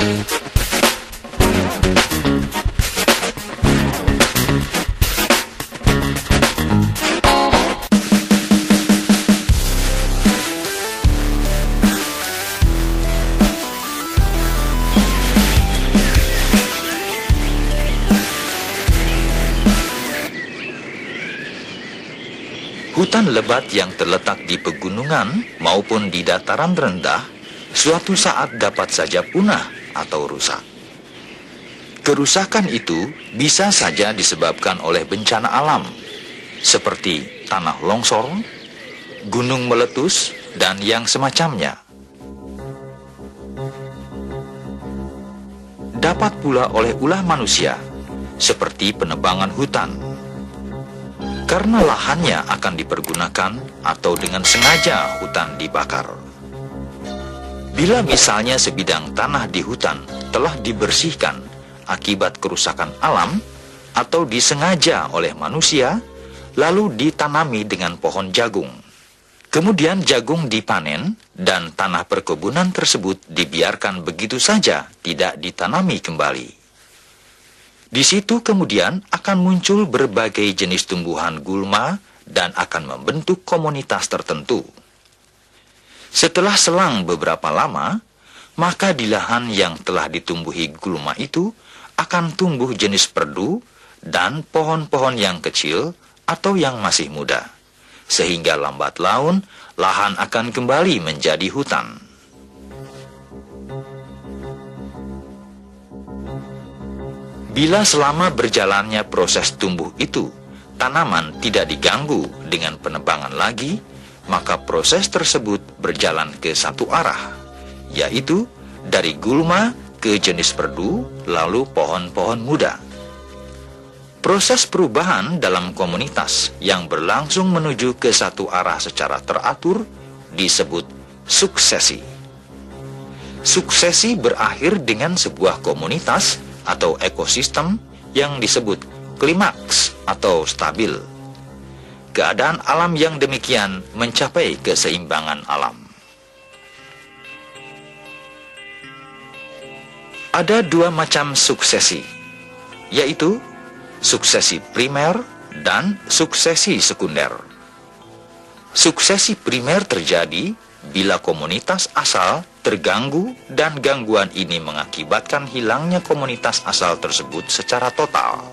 Hutan lebat yang terletak di pegunungan maupun di dataran rendah suatu saat dapat saja punah atau rusak. Kerusakan itu bisa saja disebabkan oleh bencana alam, seperti tanah longsor, gunung meletus, dan yang semacamnya. Dapat pula oleh ulah manusia, seperti penebangan hutan. Karena lahannya akan dipergunakan atau dengan sengaja hutan dibakar. Bila misalnya sebidang tanah di hutan telah dibersihkan akibat kerusakan alam atau disengaja oleh manusia, lalu ditanami dengan pohon jagung. Kemudian jagung dipanen dan tanah perkebunan tersebut dibiarkan begitu saja, tidak ditanami kembali. Di situ kemudian akan muncul berbagai jenis tumbuhan gulma dan akan membentuk komunitas tertentu. Setelah selang beberapa lama, maka di lahan yang telah ditumbuhi gulma itu akan tumbuh jenis perdu dan pohon-pohon yang kecil atau yang masih muda. Sehingga lambat laun, lahan akan kembali menjadi hutan. Bila selama berjalannya proses tumbuh itu, tanaman tidak diganggu dengan penebangan lagi, maka proses tersebut berjalan ke satu arah, yaitu dari gulma ke jenis perdu, lalu pohon-pohon muda. Proses perubahan dalam komunitas yang berlangsung menuju ke satu arah secara teratur disebut suksesi. Suksesi berakhir dengan sebuah komunitas atau ekosistem yang disebut klimaks atau stabil. Keadaan alam yang demikian mencapai keseimbangan alam. Ada dua macam suksesi, yaitu suksesi primer dan suksesi sekunder. Suksesi primer terjadi bila komunitas asal terganggu dan gangguan ini mengakibatkan hilangnya komunitas asal tersebut secara total.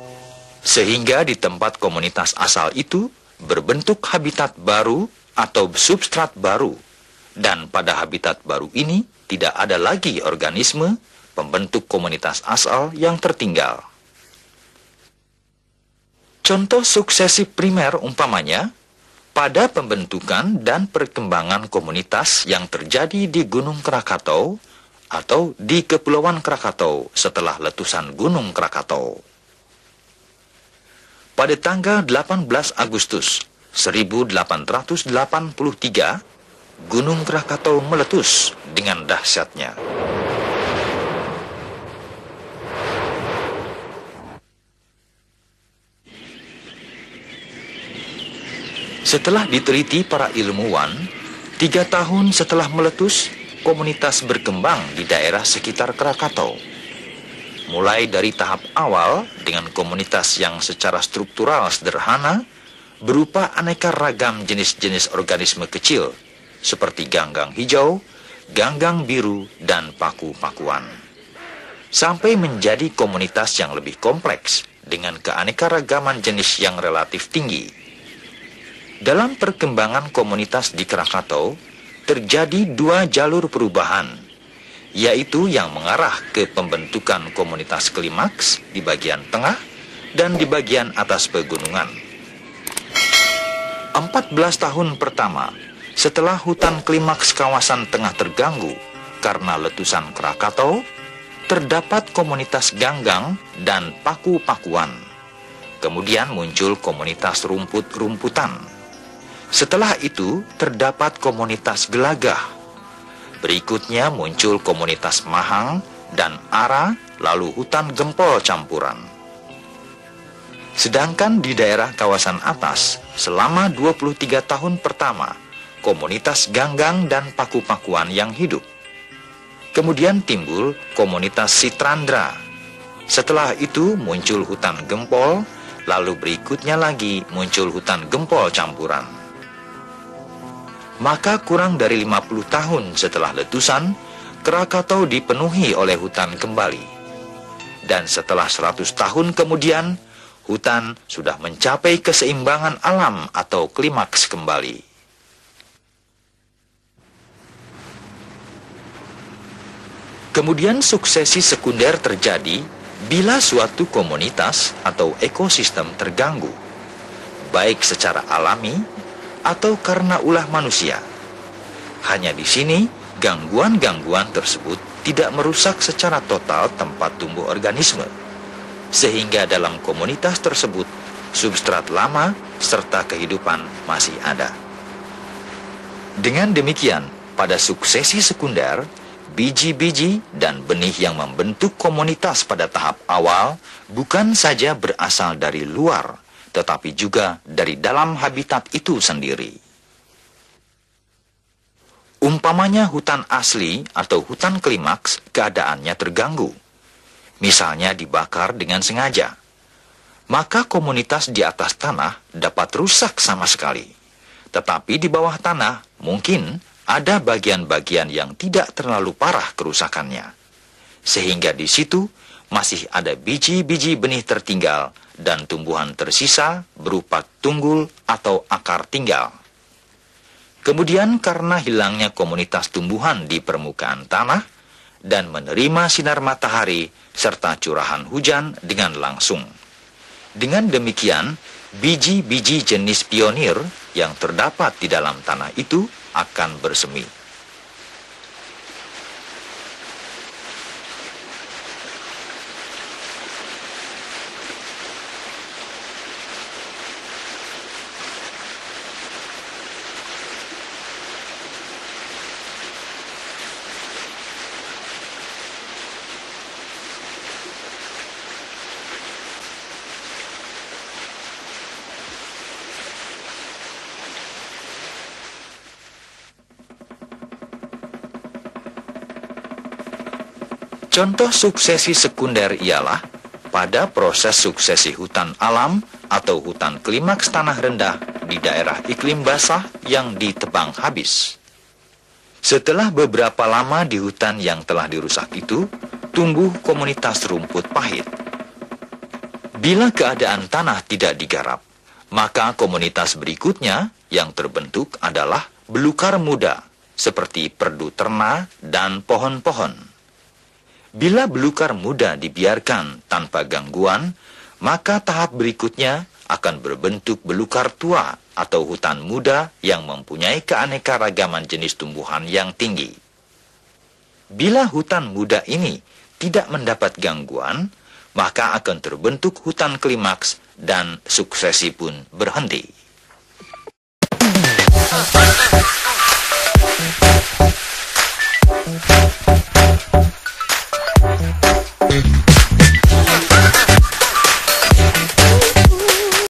Sehingga di tempat komunitas asal itu berbentuk habitat baru atau substrat baru. Dan pada habitat baru ini tidak ada lagi organisme pembentuk komunitas asal yang tertinggal. Contoh suksesi primer umpamanya pada pembentukan dan perkembangan komunitas yang terjadi di Gunung Krakatau atau di Kepulauan Krakatau setelah letusan Gunung Krakatau. Pada tanggal 18 Agustus 1883, Gunung Krakatau meletus dengan dahsyatnya. Setelah diteliti para ilmuwan, 3 tahun setelah meletus, komunitas berkembang di daerah sekitar Krakatau. Mulai dari tahap awal dengan komunitas yang secara struktural sederhana, berupa aneka ragam jenis-jenis organisme kecil, seperti ganggang hijau, ganggang biru, dan paku-pakuan. Sampai menjadi komunitas yang lebih kompleks, dengan keanekaragaman jenis yang relatif tinggi. Dalam perkembangan komunitas di Krakatau, terjadi 2 jalur perubahan, yaitu yang mengarah ke pembentukan komunitas klimaks di bagian tengah dan di bagian atas pegunungan. 14 tahun pertama, setelah hutan klimaks kawasan tengah terganggu karena letusan Krakatau, terdapat komunitas ganggang dan paku-pakuan. Kemudian muncul komunitas rumput-rumputan. Setelah itu, terdapat komunitas gelagah. Berikutnya muncul komunitas mahang dan ara, lalu hutan gempol campuran. Sedangkan di daerah kawasan atas, selama 23 tahun pertama, komunitas ganggang dan paku-pakuan yang hidup. Kemudian timbul komunitas Sitrandra. Setelah itu muncul hutan gempol, lalu berikutnya lagi muncul hutan gempol campuran. Maka kurang dari 50 tahun setelah letusan, Krakatau dipenuhi oleh hutan kembali. Dan setelah 100 tahun kemudian, hutan sudah mencapai keseimbangan alam atau klimaks kembali. Kemudian suksesi sekunder terjadi bila suatu komunitas atau ekosistem terganggu, baik secara alami atau karena ulah manusia. Hanya di sini, gangguan-gangguan tersebut tidak merusak secara total tempat tumbuh organisme, sehingga dalam komunitas tersebut, substrat lama serta kehidupan masih ada. Dengan demikian, pada suksesi sekunder, biji-biji dan benih yang membentuk komunitas pada tahap awal bukan saja berasal dari luar, tetapi juga dari dalam habitat itu sendiri. Umpamanya hutan asli atau hutan klimaks keadaannya terganggu, misalnya dibakar dengan sengaja, maka komunitas di atas tanah dapat rusak sama sekali. Tetapi di bawah tanah mungkin ada bagian-bagian yang tidak terlalu parah kerusakannya, sehingga di situ masih ada biji-biji benih tertinggal dan tumbuhan tersisa berupa tunggul atau akar tinggal. Kemudian karena hilangnya komunitas tumbuhan di permukaan tanah dan menerima sinar matahari serta curahan hujan dengan langsung. Dengan demikian, biji-biji jenis pionir yang terdapat di dalam tanah itu akan bersemi. Contoh suksesi sekunder ialah pada proses suksesi hutan alam atau hutan klimaks tanah rendah di daerah iklim basah yang ditebang habis. Setelah beberapa lama di hutan yang telah dirusak itu, tumbuh komunitas rumput pahit. Bila keadaan tanah tidak digarap, maka komunitas berikutnya yang terbentuk adalah belukar muda, seperti perdu terna dan pohon-pohon. Bila belukar muda dibiarkan tanpa gangguan, maka tahap berikutnya akan berbentuk belukar tua atau hutan muda yang mempunyai keanekaragaman jenis tumbuhan yang tinggi. Bila hutan muda ini tidak mendapat gangguan, maka akan terbentuk hutan klimaks dan suksesi pun berhenti.